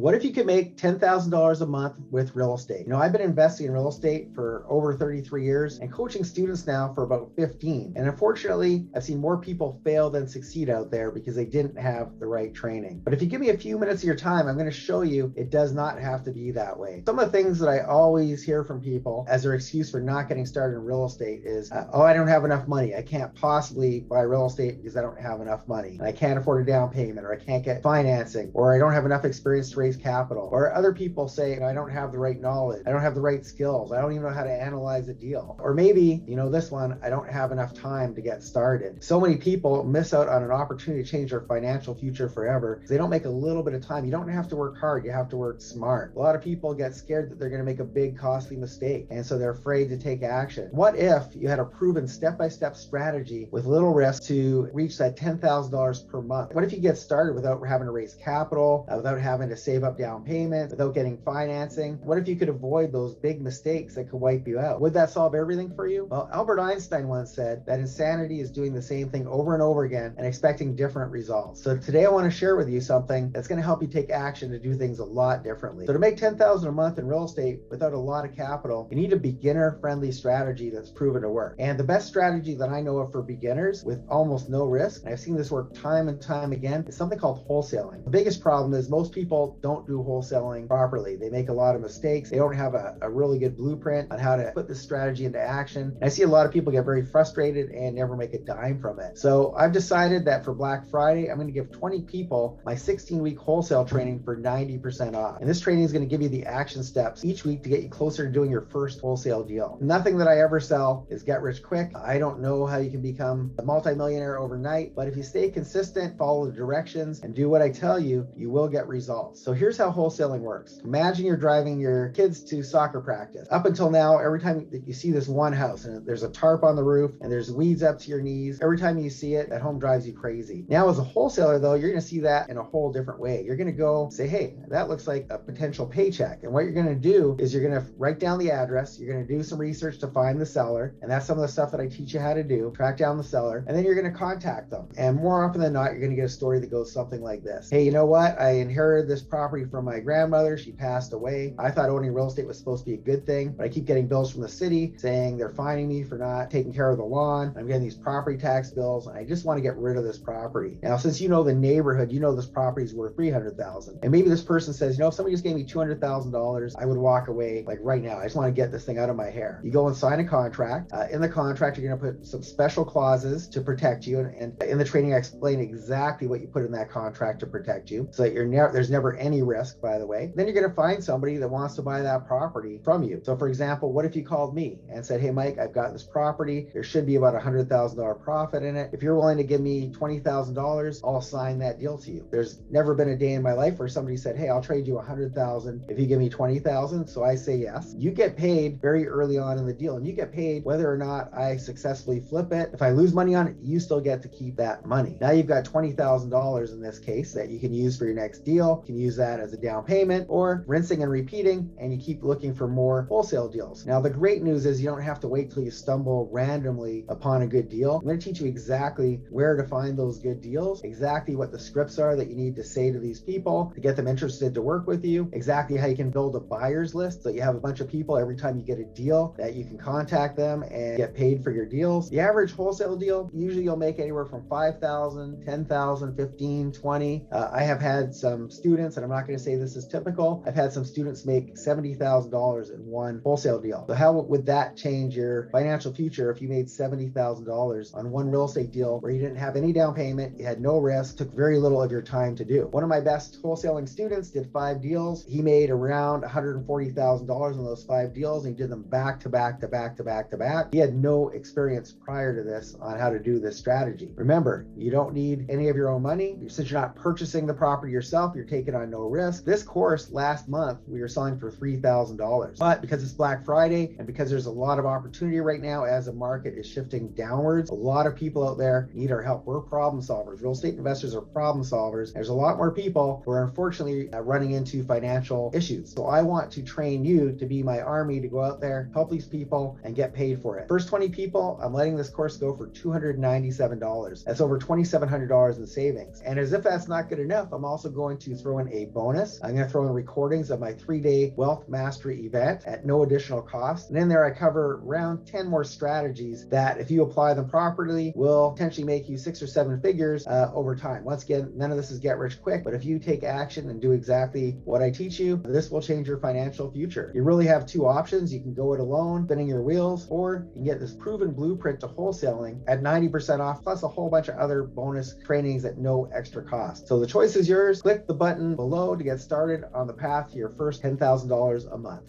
What if you could make $10,000 a month with real estate? I've been investing in real estate for over 33 years and coaching students now for about 15. And unfortunately, I've seen more people fail than succeed out there because they didn't have the right training. But if you give me a few minutes of your time, I'm going to show you it does not have to be that way. Some of the things that I always hear from people as their excuse for not getting started in real estate is, I don't have enough money. I can't possibly buy real estate because I don't have enough money. And I can't afford a down payment, or I can't get financing, or I don't have enough experience to raise capital. Or other people say, I don't have the right knowledge. I don't have the right skills. I don't even know how to analyze a deal. Or maybe, this one, I don't have enough time to get started. So many people miss out on an opportunity to change their financial future forever because they don't make a little bit of time. You don't have to work hard. You have to work smart. A lot of people get scared that they're going to make a big costly mistake, and so they're afraid to take action. What if you had a proven step-by-step strategy with little risk to reach that $10,000 per month? What if you get started without having to raise capital, without having to save up down payment, without getting financing? What if you could avoid those big mistakes that could wipe you out? Would that solve everything for you? Well, Albert Einstein once said that insanity is doing the same thing over and over again and expecting different results. So today I want to share with you something that's going to help you take action to do things a lot differently. So to make $10,000 a month in real estate without a lot of capital, you need a beginner-friendly strategy that's proven to work. And the best strategy that I know of for beginners with almost no risk, and I've seen this work time and time again, is something called wholesaling. The biggest problem is most people don't do wholesaling properly. They make a lot of mistakes. They don't have a really good blueprint on how to put this strategy into action. And I see a lot of people get very frustrated and never make a dime from it. So I've decided that for Black Friday, I'm going to give 20 people my 16-week wholesale training for 90% off. And this training is going to give you the action steps each week to get you closer to doing your first wholesale deal. Nothing that I ever sell is get rich quick. I don't know how you can become a multimillionaire overnight, but if you stay consistent, follow the directions, and do what I tell you, you will get results. So here's how wholesaling works. Imagine you're driving your kids to soccer practice. Up until now, every time that you see this one house and there's a tarp on the roof and there's weeds up to your knees, every time you see it, that home drives you crazy. Now as a wholesaler though, you're going to see that in a whole different way. You're going to go say, hey, that looks like a potential paycheck. And what you're going to do is you're going to write down the address. You're going to do some research to find the seller. And that's some of the stuff that I teach you how to do. Track down the seller. And then you're going to contact them. And more often than not, you're going to get a story that goes something like this. Hey, you know what? I inherited this property from my grandmother. She passed away. I thought owning real estate was supposed to be a good thing, but I keep getting bills from the city saying they're fining me for not taking care of the lawn. I'm getting these property tax bills, and I just want to get rid of this property. Now, since you know the neighborhood, you know this property is worth $300,000. And maybe this person says, if somebody just gave me $200,000, I would walk away like right now. I just want to get this thing out of my hair. You go and sign a contract. In the contract, you're going to put some special clauses to protect you. And in the training, I explain exactly what you put in that contract to protect you so that there's never any risk, by the way. Then you're going to find somebody that wants to buy that property from you. So for example, what if you called me and said, hey, Mike, I've got this property. There should be about $100,000 profit in it. If you're willing to give me $20,000, I'll sign that deal to you. There's never been a day in my life where somebody said, hey, I'll trade you $100,000 if you give me $20,000. So I say yes. You get paid very early on in the deal, and you get paid whether or not I successfully flip it. If I lose money on it, you still get to keep that money. Now you've got $20,000 in this case that you can use for your next deal. You can use that as a down payment or rinsing and repeating, and you keep looking for more wholesale deals. Now, the great news is you don't have to wait till you stumble randomly upon a good deal. I'm going to teach you exactly where to find those good deals, exactly what the scripts are that you need to say to these people to get them interested to work with you, exactly how you can build a buyer's list so you have a bunch of people every time you get a deal that you can contact them and get paid for your deals. The average wholesale deal, usually you'll make anywhere from $5,000, $10,000, $15,000, $20,000. I have had some students, and I'm not going to say this is typical, I've had some students make $70,000 in one wholesale deal. So how would that change your financial future if you made $70,000 on one real estate deal where you didn't have any down payment, you had no risk, took very little of your time to do? One of my best wholesaling students did 5 deals. He made around $140,000 on those 5 deals, and he did them back to back to back to back to back. He had no experience prior to this on how to do this strategy. Remember, you don't need any of your own money. Since you're not purchasing the property yourself, you're taking on no risk. This course last month, we were selling for $3,000. But because it's Black Friday and because there's a lot of opportunity right now as the market is shifting downwards, a lot of people out there need our help. We're problem solvers. Real estate investors are problem solvers. There's a lot more people who are unfortunately running into financial issues. So I want to train you to be my army to go out there, help these people, and get paid for it. First 20 people, I'm letting this course go for $297. That's over $2,700 in savings. And as if that's not good enough, I'm also going to throw in a big bonus. I'm going to throw in recordings of my 3-day wealth mastery event at no additional cost. And in there, I cover around 10 more strategies that, if you apply them properly, will potentially make you 6 or 7 figures over time. Once again, none of this is get rich quick, but if you take action and do exactly what I teach you, this will change your financial future. You really have 2 options. You can go it alone, spinning your wheels, or you can get this proven blueprint to wholesaling at 90% off, plus a whole bunch of other bonus trainings at no extra cost. So the choice is yours. Click the button below to get started on the path to your first $10,000 a month.